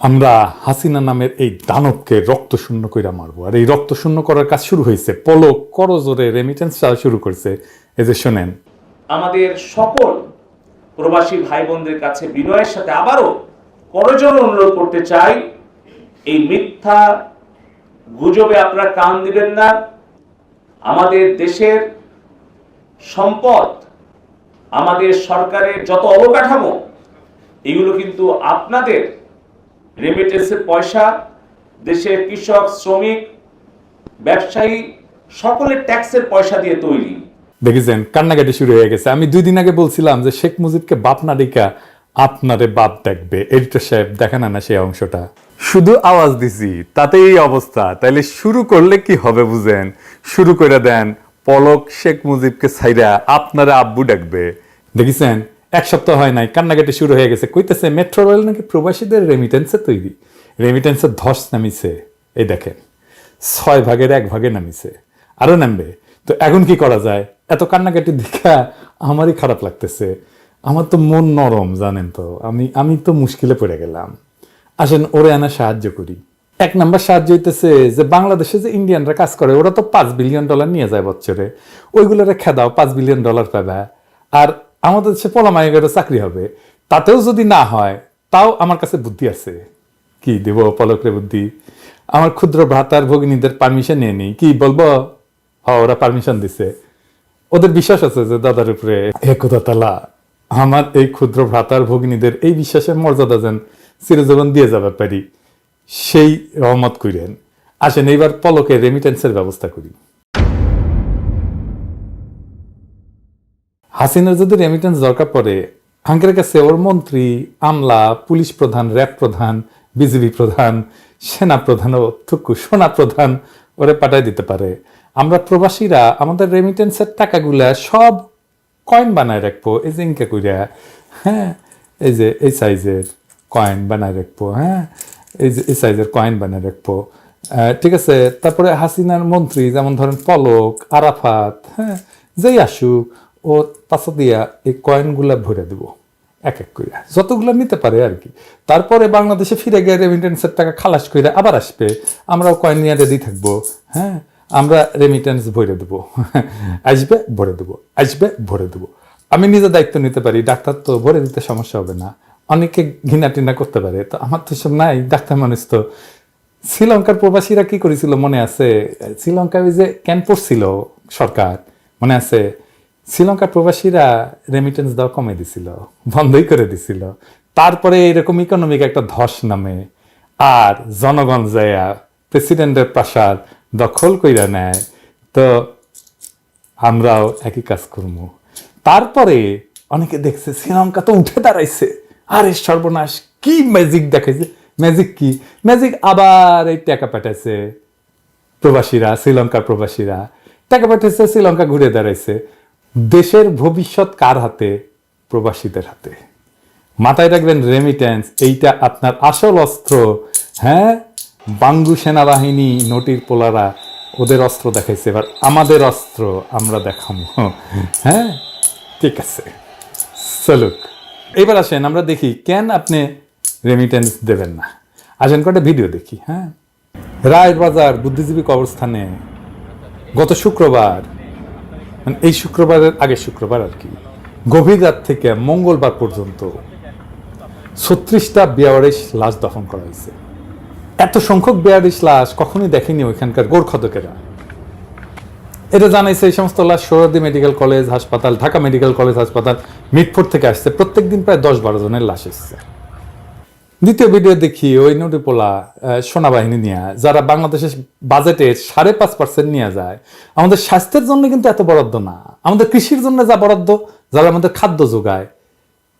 আমরা হাসিনা নামের এই দানবকে রক্তশূন্য কইরা মারবো। আর এই রক্তশূন্য করার কাজ শুরু হয়েছে, পলক করজোরে রেমিটেন্স চাওয়া শুরু করছে। এই যে শোনেন, আমাদের সকল প্রবাসী ভাই বোনদের কাছে বিনয়ের সাথে আবারও করজোড়ে অনুরোধ করতে চাই, এই মিথ্যা গুজবে আপনারা কান দিবেন না। আমাদের দেশের সম্পদ, আমাদের সরকারের যত অবকাঠামো, এগুলো কিন্তু আপনাদের রেমিটেন্সের পয়সা, দেশের কৃষক, শ্রমিক, ব্যবসায়ী সকলের ট্যাক্সের পয়সা দিয়ে তৈরি। দেখেছেন কান্নাকাটি শুরু হয়ে গেছে। আমি 2 দিন আগে বলছিলাম যে শেখ মুজিবকে বাপ না ডেকা আপনারে বাপ দেখবে। এডিটর সাহেব দেখেন না সেই অংশটা, শুধু আওয়াজ দিছি তাতে এই অবস্থা। তাইলে শুরু করলে কি হবে বুঝেন, শুরু করে দেন পলক শেখ মুজিবকে ছাইরা আপনারে আব্বু ডাকবে। দেখেছেন 1 সপ্তাহ হয় নাই কান্নাকাটি শুরু হয়ে গেছে। কইতেছে মেট্রো রেল নাকি প্রবাসীদের রেমিটেন্সে তৈরি, রেমিটেন্সের ধস নামিছে। এই দেখেন 6 ভাগের 1 ভাগে নামিছে, আরো নামবে। তো এখন কি করা যায়? এত কান্নাকাটি দেখা আমারই খারাপ লাগতেছে। আমার তো মন নরম, জানেন তো। আমি তো মুশকিলে পড়ে গেলাম। আসেন ওরে আনা সাহায্য করি। 1 নাম্বার সাহায্য হইতেছে যে বাংলাদেশে যে ইন্ডিয়ানরা কাজ করে, ওরা তো $5 বিলিয়ন নিয়ে যায় বছরে। ওইগুলোরে খেদাও, $5 বিলিয়ন পাবে। আর আমাদের দেশে পলামাইগেরও চাকরি হবে। তাতেও যদি না হয়, তাও আমার কাছে বুদ্ধি আছে। কি দেব পলকরে বুদ্ধি? আমার ক্ষুদ্র ভ্রাতার ভগিনীদের পারমিশন নিয়ে নিই। কি বলবো? ওরা পারমিশন দিছে। ওদের বিশ্বাস আছে যে দাদার উপরে একতালা আমার এই ক্ষুদ্র ভ্রাতার ভগিনীদের এই বিশ্বাসের মর্যাদা যেন চিরজীবন দিয়ে যাবে পারি, সেই রহমত করেন। আসেন এইবার পলকের রেমিটেন্সের ব্যবস্থা করি। হাসিনার যদি রেমিটেন্স দরকার পড়ে, আঙ্কের কাছে ওর মন্ত্রী, আমলা, পুলিশ প্রধান, র্যাব প্রধান, বিজিবি প্রধান, সেনা প্রধান ও থুকু সোনা প্রধান ওরে পাঠাই দিতে পারে। আমরা প্রবাসীরা আমাদের রেমিটেন্সের টাকাগুলা সব কয়েন বানায় রাখবো, এই যে ইনকা কইরা, হ্যাঁ, এই যে এই সাইজের কয়েন বানায় রাখবো, হ্যাঁ, এই যে এই সাইজের কয়েন বানায় রাখবো। ঠিক আছে। তারপরে হাসিনার মন্ত্রী যেমন ধরেন পলক, আরাফাত, হ্যাঁ, যেই আসুক ও পাশা দিয়া এই কয়েনগুলা ভরে দেব এক এক করে, যতগুলো নিতে পারে আর কি। তারপরে বাংলাদেশে ফিরে গিয়ে রেমিটেন্সের টাকা খালাস করে আবার আসবে, আমরাও কয়েন নিয়ে রেডি থাকবো। হ্যাঁ, আমরা রেমিটেন্স ভরে দেবো, আসবে ভরে দেবো, আসবে ভরে দেবো। আমি নিজে দায়িত্ব নিতে পারি, ডাক্তার তো ভরে দিতে সমস্যা হবে না। অনেকে ঘৃণা টিনা করতে পারে, তো আমার তো সব নাই, ডাক্তার মানুষ তো। শ্রীলঙ্কার প্রবাসীরা কি করেছিল মনে আছে? শ্রীলঙ্কায় ওই যে ক্যাম্প পড়ছিল সরকার, মনে আছে? শ্রীলঙ্কার প্রবাসীরা রেমিটেন্স দেওয়া কমে দিছিল, বন্ধই করে দিছিল। তারপরে এরকম ইকোনমিক একটা ধস নামে, আর জনগণ যায়া প্রেসিডেন্টের প্রাসাদ দখল কইরা নেয়। তো আমরাও একই কাজ করবো। তারপরে অনেকে দেখছে শ্রীলঙ্কা তো উঠে দাঁড়াইছে, আরে সর্বনাশ, কি ম্যাজিক দেখাইছে। ম্যাজিক কি? ম্যাজিক আবার এই টাকা পাঠাইছে প্রবাসীরা, শ্রীলঙ্কার প্রবাসীরা টাকা পাঠাইছে, শ্রীলঙ্কা ঘুরে দাঁড়াইছে। দেশের ভবিষ্যৎ কার হাতে? প্রবাসীদের হাতে। মাথায় রাখবেন, রেমিটেন্স এইটা আপনার আসল অস্ত্র। হ্যাঁ, বাঙ্গু সেনাবাহিনী, নটির পোলারা ওদের অস্ত্র দেখাইছে, এবার আমাদের অস্ত্র আমরা দেখাবো। হ্যাঁ, ঠিক আছে, চলুক। এবার আসেন আমরা দেখি কেন আপনি রেমিটেন্স দেবেন না। আসেন কটা ভিডিও দেখি। হ্যাঁ, রায়ের বাজার বুদ্ধিজীবী কবরস্থানে গত শুক্রবার, মানে এই শুক্রবারের আগের শুক্রবার আর কি, গভীর রাত থেকে মঙ্গলবার পর্যন্ত 36টা বেয়ারিশ লাশ দফন করা হয়েছে। এত সংখ্যক বেয়ারিশ লাশ কখনোই দেখেনি ওইখানকার গোরখদকেরা। এটা জানাইছে এই সমস্ত লাশ সোহরাওয়ার্দী মেডিকেল কলেজ হাসপাতাল, ঢাকা মেডিকেল কলেজ হাসপাতাল, মিটফোর্ড থেকে আসছে। প্রত্যেকদিন প্রায় 10-12 জনের লাশ এসছে। দ্বিতীয় ভিডিও দেখি ওই নটিপোলা সেনাবাহিনী নিয়ে, যারা বাংলাদেশের বাজেটের 5.5% নিয়ে যায়। আমাদের স্বাস্থ্যের জন্য কিন্তু এত বরাদ্দ না, আমাদের কৃষির জন্য যা বরাদ্দ, যারা আমাদের খাদ্য যোগায়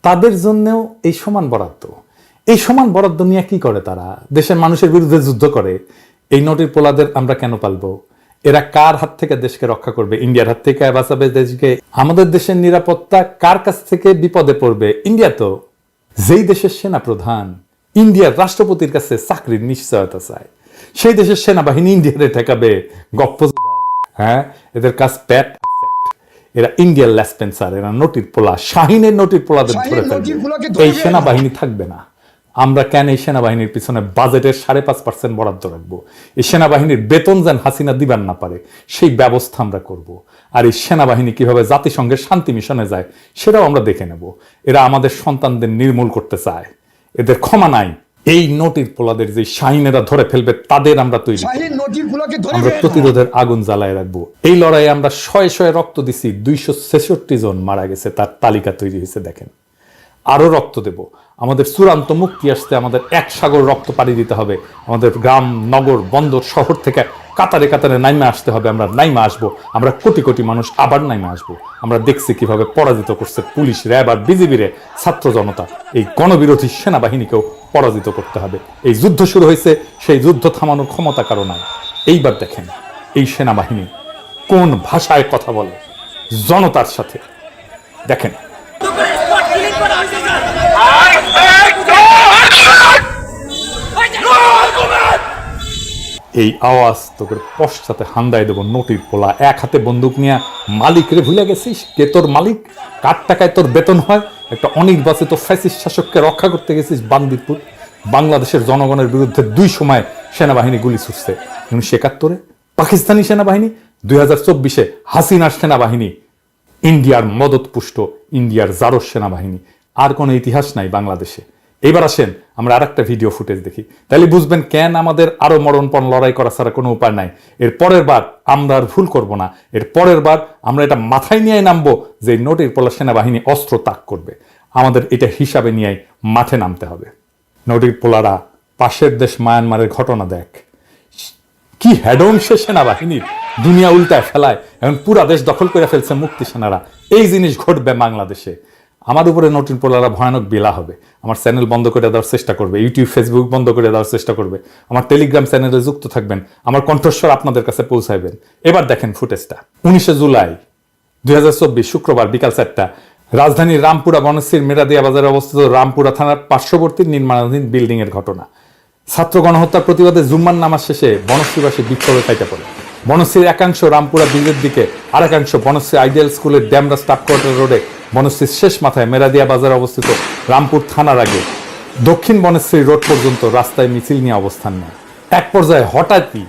তাদের জন্যও এই সমান বরাদ্দ। এই সমান বরাদ্দ নিয়ে কি করে তারা? দেশের মানুষের বিরুদ্ধে যুদ্ধ করে। এই নটির পোলাদের আমরা কেন পালবো? এরা কার হাত থেকে দেশকে রক্ষা করবে? ইন্ডিয়ার হাত থেকে বাঁচাবে দেশকে? আমাদের দেশের নিরাপত্তা কার কাছ থেকে বিপদে পড়বে? ইন্ডিয়া তো, যেই দেশের সেনা প্রধান ইন্ডিয়ার রাষ্ট্রপতির কাছে চাকরির নিশ্চয়তা চায়, সেই দেশের সেনাবাহিনী ইন্ডিয়ারে ঠেকাবে? গপ্প। হ্যাঁ, এদের কাজ প্যাট। এরা ইন্ডিয়ার ল্যাসপেন্সার, এরা নটির পোলা, শাহিনের নটির পোলাদের ধরে ফেলবে। এই সেনাবাহিনী থাকবে না, আমরা কেন এই সেনাবাহিনীর পিছনে বাজেটের 5.5% বরাদ্দ রাখবো? এই সেনাবাহিনীর বেতন যেন হাসিনা দিবার না পারে সেই ব্যবস্থা আমরা করব। আর এই সেনাবাহিনী কিভাবে জাতিসংঘের শান্তি মিশনে যায় সেটাও আমরা দেখে নেব। এরা আমাদের সন্তানদের নির্মূল করতে চায়, এদের ক্ষমা নাই। এই নটির পোলাদের যে শাহিনেরা ধরে ফেলবে তাদের আমরা তৈরি, আমরা প্রতিরোধের আগুন জ্বালায় রাখবো। এই লড়াইয়ে আমরা শয়ে শয়ে রক্ত দিছি, 266 জন মারা গেছে, তার তালিকা তৈরি হয়েছে দেখেন। আরো রক্ত দেব। আমাদের চূড়ান্ত মুক্তি আসতে আমাদের এক সাগর রক্ত পাড়ি দিতে হবে। আমাদের গ্রাম, নগর, বন্দর, শহর থেকে কাতারে কাতারে নাইমা আসতে হবে। আমরা নাইমা আসবো, আমরা কোটি কোটি মানুষ আবার নাইমা আসবো। আমরা দেখছি কিভাবে পরাজিত করছে পুলিশ, র্যাব আর বিজিবি রে ছাত্র জনতা। এই গণবিরোধী সেনাবাহিনীকেও পরাজিত করতে হবে। এই যুদ্ধ শুরু হয়েছে, সেই যুদ্ধ থামানোর ক্ষমতা কারো নাই। এইবার দেখেন এই সেনাবাহিনী কোন ভাষায় কথা বলে জনতার সাথে, দেখেন। এই আওয়াজ তোকে পশ্চাতে হান্দায় দেবো নটির পোলা। এক হাতে বন্দুক নিয়ে মালিক রে ভুলে গেছিস? কে তোর মালিক? কার টাকায় তোর বেতন হয়? একটা অনির্বাচিত ফ্যাসিস্ট শাসককে রক্ষা করতে গেছিস বান্দিরপুর। বাংলাদেশের জনগণের বিরুদ্ধে 2 সময় সেনাবাহিনী গুলি ছুটছে। 1971 পাকিস্তানি সেনাবাহিনী, 2024 হাসিনার সেনাবাহিনী, ইন্ডিয়ার মদতপুষ্ট ইন্ডিয়ার জারস সেনাবাহিনী। আর কোনো ইতিহাস নাই বাংলাদেশে। এবার আসেন আমরা আরেকটা ভিডিও ফুটেজ দেখি, তাহলে বুঝবেন কেন আমাদের আরো মরণপণ লড়াই করা ছাড়া কোনো উপায় নাই। এর পরের বার আমরা আর ভুল করব না। এর পরের বার আমরা এটা মাথায় নিয়ে নামবো যে নটির পোলা সেনাবাহিনী অস্ত্র ত্যাগ করবে। আমাদের এটা হিসাবে নিয়ে মাঠে নামতে হবে। নটির পোলারা পাশের দেশ মায়ানমারের ঘটনা দেখ, কি হেডন সে সেনাবাহিনীর, দুনিয়া উল্টায় ফেলায়, এখন পুরা দেশ দখল করে ফেলছে মুক্তি সেনারা। এই জিনিস ঘটবে বাংলাদেশে। আমার উপরে নটির পোলারা ভয়ানক বেলা হবে। আমার চ্যানেল বন্ধ করে দেওয়ার চেষ্টা করবে, ইউটিউব ফেসবুক বন্ধ করে দেওয়ার চেষ্টা করবে। আমার টেলিগ্রাম চ্যানেলে যুক্ত থাকবেন, আমার কণ্ঠস্বর আপনাদের কাছে পৌঁছাইবেন। এবার দেখেন ফুটেজটা। 19 জুলাই 2024 শুক্রবার বিকাল 4টা রাজধানীর রামপুরা বনশ্রীর মেরাদিয়া বাজারে অবস্থিত রামপুরা থানার পার্শ্ববর্তী নির্মাণাধীন বিল্ডিং এর ঘটনা। ছাত্র গণহত্যার প্রতিবাদে জুম্মার নামাজ শেষে বনশ্রীবাসী বিক্ষোভে খাইতে পড়ে। বনশ্রীর একাংশ রামপুরা ব্রিজের দিকে, আর একাংশ বনশ্রী আইডিয়াল স্কুলের ড্যামরা স্টাফ কোয়ার্টার রোডে, বনশ্রীর শেষ মাথায় মেরাদিয়া বাজারে অবস্থিত রামপুর থানার আগে দক্ষিণ বনশ্রী রোড পর্যন্ত রাস্তায় মিছিল নিয়ে অবস্থান নেয়। এক পর্যায়ে হঠাৎই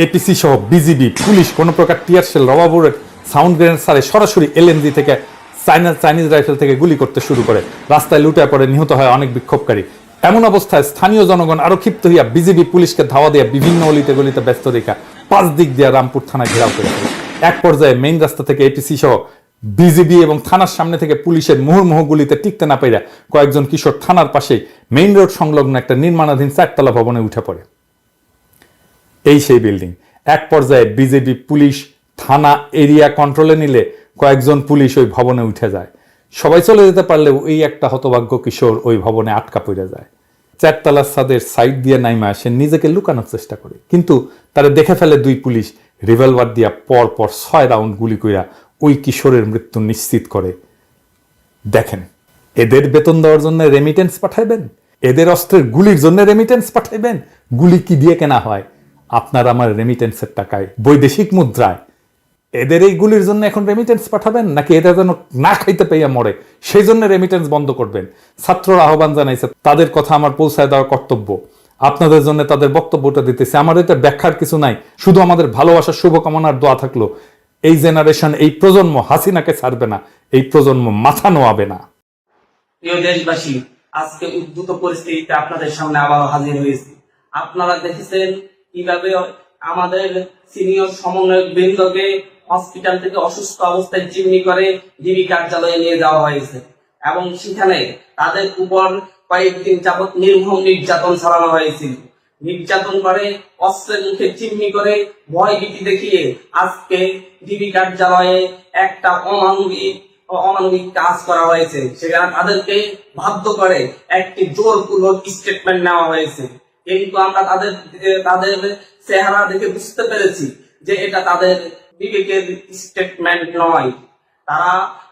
এপিসি সহ বিজিবি, পুলিশ কোনো প্রকার tear shell, rubber bullet, sound grenade ছাড়ে সরাসরি এলএমজি থেকে চাইনিজ রাইফেল থেকে গুলি করতে শুরু করে। রাস্তায় লুটায় পড়ে নিহত হয় অনেক বিক্ষোভকারী। এমন অবস্থায় স্থানীয় জনগণ আরো ক্ষিপ্ত হইয়া বিজিবি পুলিশকে ধাওয়া দিয়ে বিভিন্ন অলিতে গলিতে ব্যস্ত রেখা 5 দিক দিয়ে রামপুর থানা ঘেরাও করে ফেলে। এক পর্যায়ে মেইন রাস্তা থেকে এপিসি সহ বিজিবি এবং থানার সামনে থেকে পুলিশের মুহুর্মুহু গুলিতে টিকতে না পেরে কয়েকজন কিশোর থানার পাশেই মেইন রোড সংলগ্ন একটা নির্মাণাধীন 4তলা ভবনে উঠে পড়ে। এই সেই বিল্ডিং। এক পর্যায়ে বিজেপি পুলিশ থানা এরিয়া কন্ট্রোলে নিলে কয়েকজন পুলিশ ওই ভবনে উঠে যায়। সবাই চলে যেতে পারলেও এই একটা হতভাগ্য কিশোর ওই ভবনে আটকা পড়ে যায়। 4তলার ছাদের সাইড দিয়ে নাইমা সে নিজেকে লুকানোর চেষ্টা করে, কিন্তু তারা দেখে ফেলে 2 পুলিশ রিভলভার দিয়া পর পর 6 রাউন্ড গুলি কইরা ওই কিশোরের মৃত্যু নিশ্চিত করে। দেখেন, এদের বেতন দেওয়ার জন্য রেমিটেন্স পাঠাইবেন, এদের অস্ত্রের গুলির জন্য রেমিটেন্স পাঠাইবেন। গুলি কি দিয়ে কেনা হয়? আপনার আমার রেমিটেন্সের টাকায়, বৈদেশিক মুদ্রায়। এদের এই গুলির জন্য এখন রেমিটেন্স পাঠাবেন, নাকি এদের যেন না খাইতে পেয়ে মরে সেই জন্য রেমিটেন্স বন্ধ করবেন? ছাত্ররা আহ্বান জানাইছে, তাদের কথা আমার পৌঁছায় দেওয়ার কর্তব্য। আপনাদের জন্য তাদের বক্তব্যটা দিতেছে। আমার এটা ব্যাখ্যার কিছু নাই, শুধু আমাদের ভালোবাসার শুভকামনার দোয়া থাকলো। এই জেনারেশন, এই প্রজন্ম হাসিনাকে ছাড়বে না, এই প্রজন্ম মাথা নোয়াবে না। প্রিয় দেশবাসী, আজকে উদ্ভূত পরিস্থিতিতে আপনাদের সামনে আবারও হাজির হয়েছি। আপনারা দেখেছেন কিভাবে আমাদের সিনিয়র সমন্বয়ক বৃন্দকে হসপিটাল থেকে অসুস্থ অবস্থায় জিম্মি করে ডিবি কার্যালয়ে নিয়ে যাওয়া হয়েছে এবং সেখানে তাদের উপর কয়েকদিন যাবৎ নির্মম নির্যাতন চালানো হয়েছিল। নির্যাতন করে, অস্ত্রের মুখে জিম্মি করে, ভয় ভীতি দেখিয়ে আজকে ডিবি কার্যালয়ে একটা অমানবিক কাজ করা হয়েছে। সেখানে তাদেরকে বাধ্য করে একটি জোরপূর্বক স্টেটমেন্ট নেওয়া হয়েছে। কিন্তু আমরা তাদের চেহারা দেখে বুঝতে পেরেছি যে এটা তাদের বিবেকের স্টেটমেন্ট নয়। তারা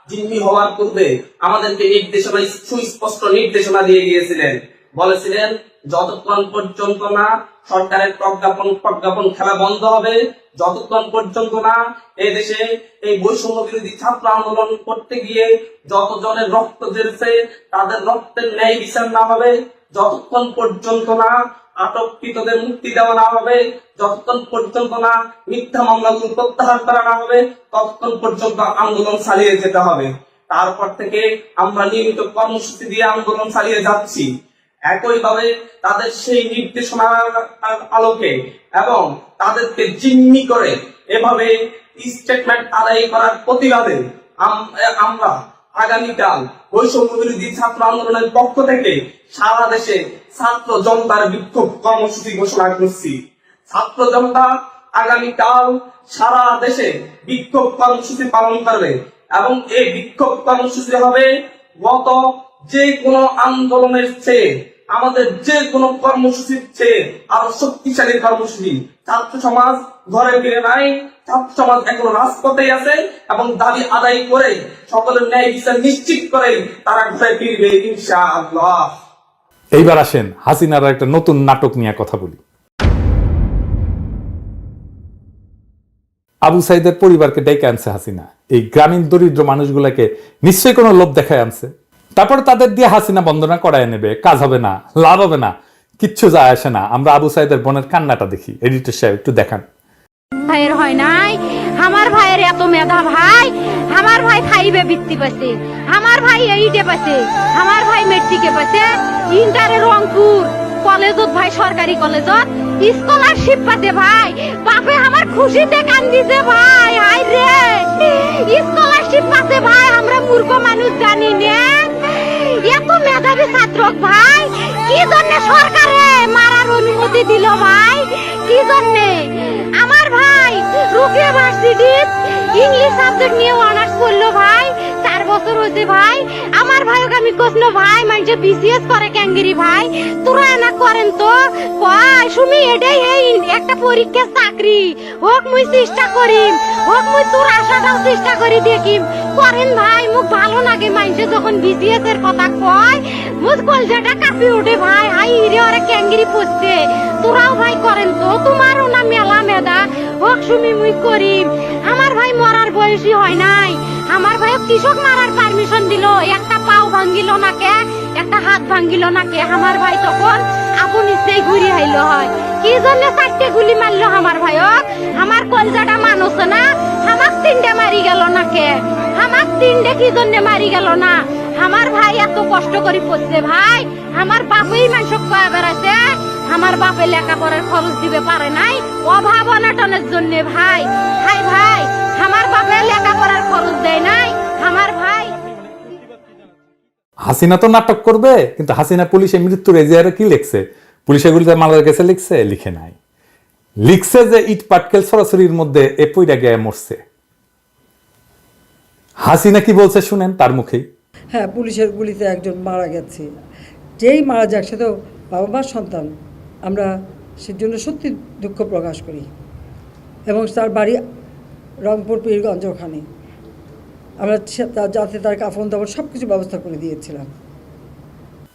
জিম্মি হওয়ার পূর্বে আমাদেরকে নির্দেশনা, সুস্পষ্ট নির্দেশনা দিয়ে গিয়েছিলেন। বলেছিলেন যতক্ষণ পর্যন্ত না সরকারের প্রজ্ঞাপন খেলা বন্ধ হবে, যতক্ষণ পর্যন্ত না এই দেশে এই বৈষম্য বিরোধী ছাত্র আন্দোলন করতে গিয়ে যতজনের রক্ত ঝরেছে তাদের রক্তের ন্যায় বিচার না হবে, যতক্ষণ পর্যন্ত না আটককৃতদের মুক্তি দেওয়া না হবে, যতক্ষণ পর্যন্ত না মিথ্যা মামলাগুলো প্রত্যাহার করা না হবে, ততক্ষণ পর্যন্ত আন্দোলন চালিয়ে যেতে হবে। তারপর থেকে আমরা নিয়মিত কর্মসূচি দিয়ে আন্দোলন চালিয়ে যাচ্ছি। একইভাবে তাদের সেই নির্দেশনার আলোকে এবং তাদেরকে জিম্মি করে এভাবে স্টেটমেন্ট আদায় করার প্রতিবাদে আমরা আগামীকাল বৈষম্য বিরোধী ছাত্র আন্দোলনের পক্ষ থেকে সারা দেশে ছাত্র জনতার বিক্ষোভ কর্মসূচি ঘোষণা করছি। ছাত্র জনতা আগামীকাল সারা দেশে বিক্ষোভ কর্মসূচি পালন করবে এবং এই বিক্ষোভ কর্মসূচি হবে গত যে কোনো আন্দোলনের চেয়ে, আমাদের যে কোনো কর্মসূচির চেয়ে আরো শক্তিশালী কর্মসূচি। ছাত্র সমাজ ঘরে ফিরে নাই, ছাত্র সমাজ এখন রাজপথে আছে এবং দাবি আদায় করে সকলের ন্যায় বিচার নিশ্চিত করে তারা ঘরে ফিরবে ইনশাআল্লাহ। এইবার আসেন হাসিনার একটা নতুন নাটক নিয়ে কথা বলি। আবু সাইদের পরিবারকে ডেকে আনছে হাসিনা, এই গ্রামীণ দরিদ্র মানুষগুলাকে নিশ্চয়ই কোনো লোভ দেখায় আনছে। তারপর তাদের দিয়ে হাসিনা বন্দনা করায় নেবে, কাজ হবে না, লাভ হবে না, কিচ্ছু যায় আসে না। আমরা আবু সাইদের বোনের কান্নাটা দেখি। এডিটর সাহেব একটু দেখান। ভাইয়ের হয় নাই, আমার ভাইয়ের এত মেধা ভাই, আমার ভাই 5-এ বৃত্তি পাইছে, আমার ভাই 8-এ পাইছে, আমার ভাই মেট্রিকে পাইছে, ইন্টারে রংপুর কলেজত ভাই সরকারি কলেজত স্কলারশিপ পাইছে ভাই। বাপে আমার খুশিতে কান্দিছে ভাই, হাই রে স্কলারশিপ পাইছে ভাই। আমরা মূর্খ মানুষ জানি না এত মেধাবী ছাত্র ভাই কি জন্য সরকারে মারার অনুমতি দিল ভাই, কি জন্য? আমার ভাই রুকিয়া ভার্সিটি ইংলিশ সাবজেক্ট নিয়ে অনার্স করলো ভাই, 4 বছর হয়েছে ভাই। আমার ভাইকে আমি কইল ভাই মানে বিসিএস করে ক্যাঙ্গেরি ভাই, তোরা না করেন তো কয় সুমি এটাই এই একটা পরীক্ষা চাকরি হোক মুই চেষ্টা করিম, হোক মুই তোর আশাটাও চেষ্টা করি দেখিম করেন ভাই। মুখ ভালো লাগে মাইনছে যখন বিসিএস এর কথা কয়, মুখ কলজাটা কাঁপি ওঠে ভাই, হাই রে ওরে ক্যাঙ্গেরি পড়ছে। তোরাও ভাই করেন তো, তোমারও না মেলা মেধা, হোক সুমি মুই করিম। আমার ভাই মরার বয়সী হয় নাই, আমার ভাই কৃষক মারার পারমিশন দিল, একটা পাও ভাঙ্গিল না কে, একটা হাত ভাঙ্গিল না কে। আমার ভাই তখন আপন ইচ্ছেই ঘুরি আইলো হয়, কি জন্য 4টে গুলি মারলো আমার ভাইক? আমার কলজাটা মানুষ না, আমার 3টে মারি গেল না কে, আমার 3টে কি জন্য মারি গেল না? আমার ভাই এত কষ্ট করে পড়ছে ভাই, আমার বাপই মানুষ কয়ে বেড়াচ্ছে, আমার বাপে লেখাপড়ার খরচ দিবে পারে নাই অভাব অনটনের জন্য ভাই। হাই ভাই আমার বাপে লেখাপড়ার খরচ দেয় নাই, আমার ভাই। হাসিনা তো নাটক করবে, কিন্তু হাসিনা পুলিশে মৃত্যুর এজিআরে কি লিখছে? পুলিশে গুলিতে মারার কাছে লিখছে? লিখে নাই। লিখছে যে ইট পাটকেল সরাসরির মধ্যে এ পইরা গিয়ে মরছে। হাসিনা কি বলছে শুনেন তার মুখেই। হ্যাঁ, পুলিশের গুলিতে একজন মারা গেছে, যেই মারা যাক সে তো বাবা মার সন্তান, আমরা সেজন্য সত্যি দুঃখ প্রকাশ করি। এবং তার বাড়ি রংপুর পীরগঞ্জ, ওখানে আমরা যাতে তার কাফন দাফন সব কিছু ব্যবস্থা করে দিয়েছিলাম।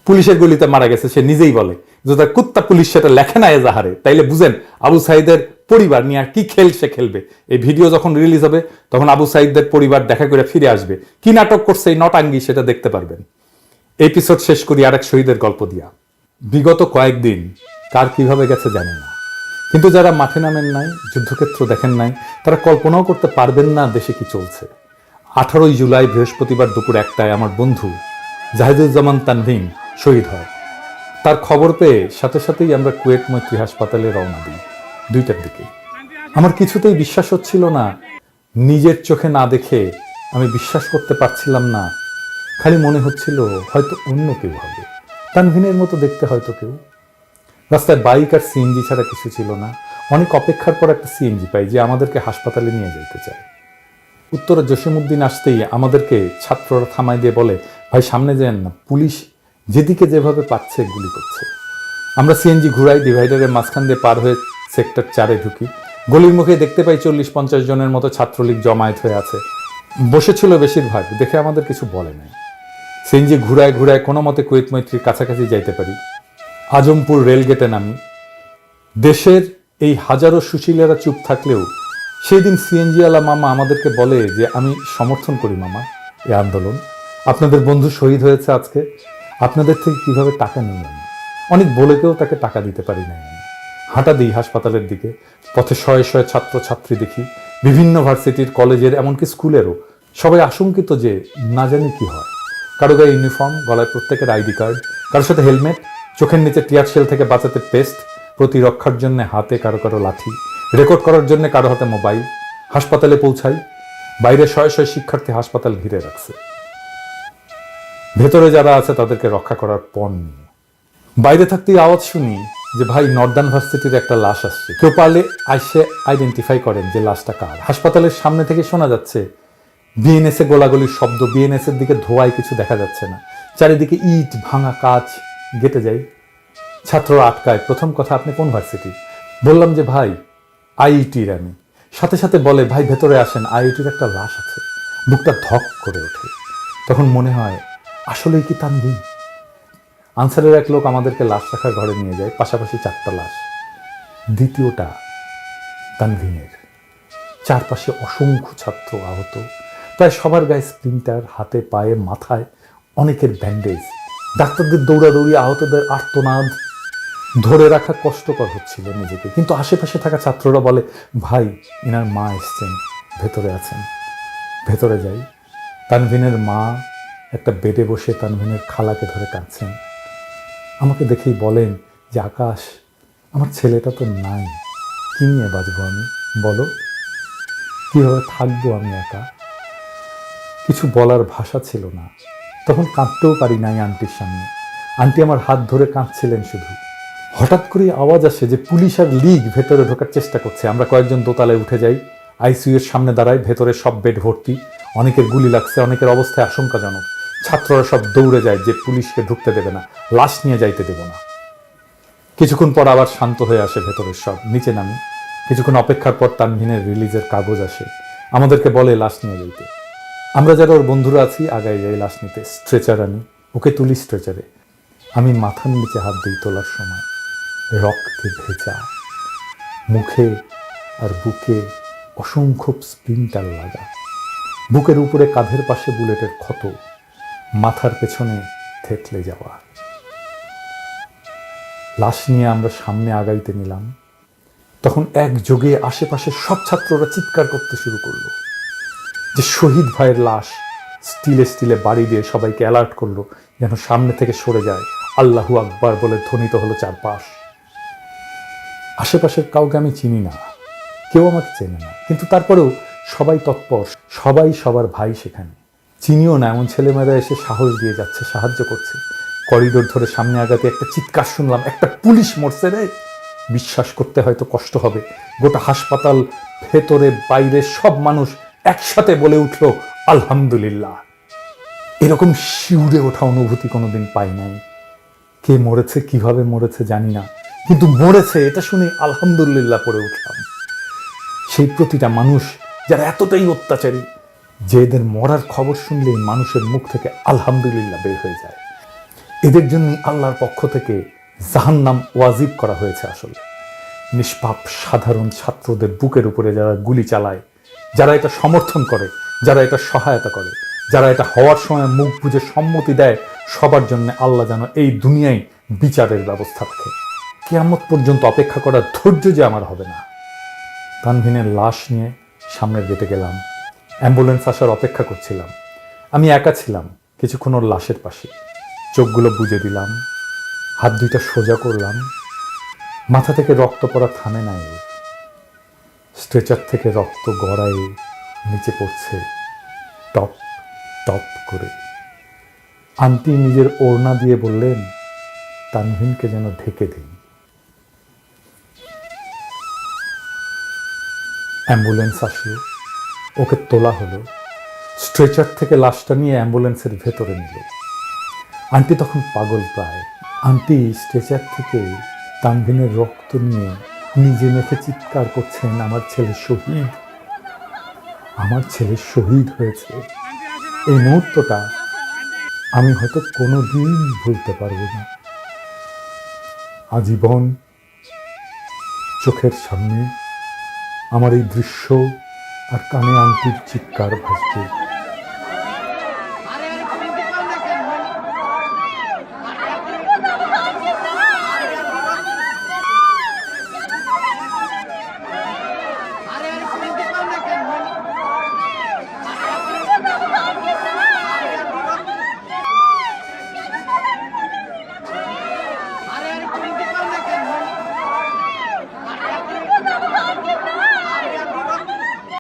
পুলিশের গুলিতে মারা গেছে সে নিজেই বলে, যে তার কুত্তা পুলিশ সেটা লেখে না এজাহারে। তাইলে বুঝেন আবু সাইদের পরিবার নিয়ে আর কি খেল সে খেলবে। এই ভিডিও যখন রিলিজ হবে তখন আবু সাইদের পরিবার দেখা করে ফিরে আসবে, কি নাটক করছে এই নটাঙ্গি সেটা দেখতে পারবেন। এপিসোড শেষ করি আরেক শহীদের গল্প দিয়া। বিগত কয়েকদিন কার কিভাবে গেছে জানি না, কিন্তু যারা মাঠে নামেন নাই, যুদ্ধক্ষেত্র দেখেন নাই, তারা কল্পনাও করতে পারবেন না দেশে কি চলছে। 18 জুলাই বৃহস্পতিবার দুপুর 1টায় আমার বন্ধু জাহিদুজ্জামান তানভীম শহীদ হয়। তার খবর পেয়ে সাথে সাথেই আমরা কুয়েট মৈত্রী হাসপাতালে রওনা দিই 2টার দিকে। আমার কিছুতেই বিশ্বাস হচ্ছিল না, নিজের চোখে না দেখে আমি বিশ্বাস করতে পারছিলাম না। খালি মনে হচ্ছিল হয়তো অন্য কেউ হবে, তানভীনের মতো দেখতে হয়তো কেউ। রাস্তায় বাইক আর সিএনজি ছাড়া কিছু ছিল না। অনেক অপেক্ষার পর একটা সিএনজি পাই যে আমাদেরকে হাসপাতালে নিয়ে যেতে চায়। উত্তরে জসিমউদ্দিন আসতেই আমাদেরকে ছাত্ররা থামাই দিয়ে বলে, ভাই সামনে যেন না, পুলিশ যেদিকে যেভাবে পাচ্ছে গুলি করছে। আমরা সিএনজি ঘুরাই, ডিভাইডারের মাঝখান দিয়ে পার হয়ে সেক্টর 4-এ ঢুকি। গলির মুখে দেখতে পাই 40-50 জনের মতো ছাত্রলীগ জমায়েত হয়ে আছে, বসেছিল বেশিরভাগ। দেখে আমাদের কিছু বলে নাই। সিএনজি ঘুরায় ঘুরায় কোনো মতে কুয়েত মৈত্রীর কাছাকাছি যাইতে পারি। আজমপুর রেলগেটে নামি। দেশের এই হাজারো সুশীলেরা চুপ থাকলেও সেই দিন সিএনজিওয়ালা মামা আমাদেরকে বলে যে আমি সমর্থন করি মামা এই আন্দোলন, আপনাদের বন্ধু শহীদ হয়েছে আজকে, আপনাদের থেকে কিভাবে টাকা নিই আমি। অনেক বলে কেউ তাকে টাকা দিতে পারি নাই আমি। হাঁটা দিই হাসপাতালের দিকে, পথে শয়ে শয়ে ছাত্র ছাত্রী দেখি, বিভিন্ন ভার্সিটির, কলেজের, এমনকি স্কুলেরও। সবাই আশঙ্কিত যে না জানি কি হয়। কারো গায়ে ইউনিফর্ম, গলায় প্রত্যেকের আইডি কার্ড, কারোর সাথে হেলমেট, চোখের নিচে টিয়ার শেল থেকে বাঁচাতে পেস্ট, প্রতিরক্ষার জন্য হাতে কারো কারো লাঠি, রেকর্ড করার জন্য কারো হাতে মোবাইল। হাসপাতালে পৌঁছাই, বাইরে শয়ে শয়ে শিক্ষার্থী হাসপাতাল ঘিরে রাখছে, ভেতরে যারা আছে তাদেরকে রক্ষা করার পণ নিয়ে। বাইরে থাকতেই আওয়াজ শুনি যে ভাই নর্দার্ন ভার্সিটির একটা লাশ আসছে, কেউ পারলে আইসে আইডেন্টিফাই করেন যে লাশটা কার। হাসপাতালের সামনে থেকে শোনা যাচ্ছে বিএনএসএ গোলাগুলির শব্দ, বিএনএস এর দিকে ধোঁয়ায় কিছু দেখা যাচ্ছে না, চারিদিকে ইট, ভাঙা কাঁচ। গেটে যাই, ছাত্ররা আটকায়। প্রথম কথা, আপনি কোন ভার্সিটি? বললাম যে ভাই আইআইটির আমি। সাথে সাথে বলে ভাই ভেতরে আসেন, আইআইটির একটা লাশ আছে। বুকটা ধক করে ওঠে। তখন মনে হয় আসলেই কি তানভীন? আনসারের এক লোক আমাদেরকে লাশ রাখার ঘরে নিয়ে যায়, পাশাপাশি 4টা লাশ। দ্বিতীয়টা তানভীনের। চারপাশে অসংখ্য ছাত্র আহত, প্রায় সবার গায়ে স্প্লিন্টার, হাতে পায়ে মাথায় অনেকের ব্যান্ডেজ। ডাক্তারদের দৌড়াদৌড়ি, আহতদের আর্তনাদ, ধরে রাখা কষ্টকর হচ্ছিল নিজেকে। কিন্তু আশেপাশে থাকা ছাত্ররা বলে ভাই এনার মা এসছেন, ভেতরে আছেন। ভেতরে যাই, তানভীনের মা একটা বেডে বসে তানভীনের খালাকে ধরে কাঁদছেন। আমাকে দেখেই বলেন যে আকাশ, আমার ছেলেটা তো নাই, কি নিয়ে বাঁচবো আমি, বলো কীভাবে থাকবো আমি একা? কিছু বলার ভাষা ছিল না। তখন কাঁদতেও পারি নাই আন্টির সামনে। আন্টি আমার হাত ধরে কাঁদছিলেন শুধু। হঠাৎ করে আওয়াজ আসে যে পুলিশ আর লীগ ভেতরে ঢোকার চেষ্টা করছে। আমরা কয়েকজন দোতলায় উঠে যাই, আইসিইউ এর সামনে দাঁড়াই। ভেতরে সব বেড ভর্তি, অনেকের গুলি লাগছে, অনেকের অবস্থায় আশঙ্কাজনক। ছাত্ররা সব দৌড়ে যায় যে পুলিশকে ঢুকতে দেবে না, লাশ নিয়ে যাইতে দেব না। কিছুক্ষণ পর আবার শান্ত হয়ে আসে ভেতরের সব। নিচে নামি, কিছুক্ষণ অপেক্ষার পর তানভীনের রিলিজের কাগজ আসে, আমাদেরকে বলে লাশ নিয়ে যাইতে। আমরা যারা ওর বন্ধুরা আছি আগায় যাই লাশ নিতে। স্ট্রেচার আনি, ওকে তুলি স্ট্রেচারে। আমি মাথার নিচে হাত দিই তোলার সময়, রক্তে ভেজা, মুখে আর বুকে অসংখ্য স্প্লিন্টার লাগা, বুকের উপরে কাঁধের পাশে বুলেটের ক্ষত, মাথার পেছনে থেতলে যাওয়া। লাশ নিয়ে আমরা সামনে আগাইতে নিলাম, তখন একযোগে আশেপাশের সব ছাত্ররা চিৎকার করতে শুরু করলো যে শহীদ ভাইয়ের লাশ। স্টিলে স্টিলে বাড়ি দিয়ে সবাইকে অ্যালার্ট করলো যেন সামনে থেকে সরে যায়। আল্লাহু আকবার বলে ধ্বনিত হলো চারপাশ। আশেপাশের কাউকে আমি চিনি না, কেউ আমাকে চেনে না, কিন্তু তারপরেও সবাই তৎপর, সবাই সবার ভাই সেখানে। চিনিও না এমন ছেলেমেয়েরা এসে সাহস দিয়ে যাচ্ছে, সাহায্য করছে। করিডোর ধরে সামনে আগাতে একটা চিৎকার শুনলাম, একটা পুলিশ মরছে রে। বিশ্বাস করতে হয়তো কষ্ট হবে, গোটা হাসপাতাল ভেতরে বাইরে সব মানুষ একসাথে বলে উঠল আলহামদুলিল্লাহ। এরকম শিউরে ওঠা অনুভূতি কোনোদিন পাই নাই। কে মরেছে, কিভাবে মরেছে জানি না, কিন্তু মরেছে এটা শুনে আলহামদুলিল্লাহ পড়ে উঠলাম। সেই প্রতিটা মানুষ যারা এতটাই অত্যাচারী যে এদের মরার খবর শুনলেই মানুষের মুখ থেকে আলহামদুলিল্লাহ বের হয়ে যায়। এদের জন্যই আল্লাহর পক্ষ থেকে জাহান্নাম ওয়াজিব করা হয়েছে। আসলে নিষ্পাপ সাধারণ ছাত্রদের বুকের উপরে যারা গুলি চালায়, যারা এটা সমর্থন করে, যারা এটা সহায়তা করে, যারা এটা হওয়ার সময় মুখ বুজে সম্মতি দেয়, সবার জন্য আল্লাহ যেন এই দুনিয়ায় বিচারের ব্যবস্থা রাখে। কিয়ামত পর্যন্ত অপেক্ষা করার ধৈর্য যে আমার হবে না। তানভীনের লাশ নিয়ে সামনের গেটে গেলাম, অ্যাম্বুলেন্স আসার অপেক্ষা করছিলাম। আমি একা ছিলাম কিছুক্ষণ ওর লাশের পাশে। চোখগুলো বুজে দিলাম, হাত দুইটা সোজা করলাম। মাথা থেকে রক্ত পড়া থামে নাই ওর। স্ট্রেচার থেকে রক্ত গড়ায়ে নিচে পড়ছে টপ টপ করে। আন্টি নিজের ওড়না দিয়ে বললেন তানভীনকে যেন ঢেকে দিই। অ্যাম্বুলেন্স আসলো, ওকে তোলা হলো। স্ট্রেচার থেকে লাশটা নিয়ে অ্যাম্বুলেন্সের ভেতরে নিল। আন্টি তখন পাগল প্রায়। আন্টি স্ট্রেচার থেকে তানভীনের রক্ত নিয়ে নিজে মেখে চিৎকার করছেন, আমার ছেলে শহীদ, আমার ছেলে শহীদ হয়েছে। এই মুহূর্তটা আমি হয়তো কোনোদিন ভুলতে পারবো না। আজীবন চোখের সামনে আমার এই দৃশ্য আর কানে আন্টির চিৎকার ভাসবে।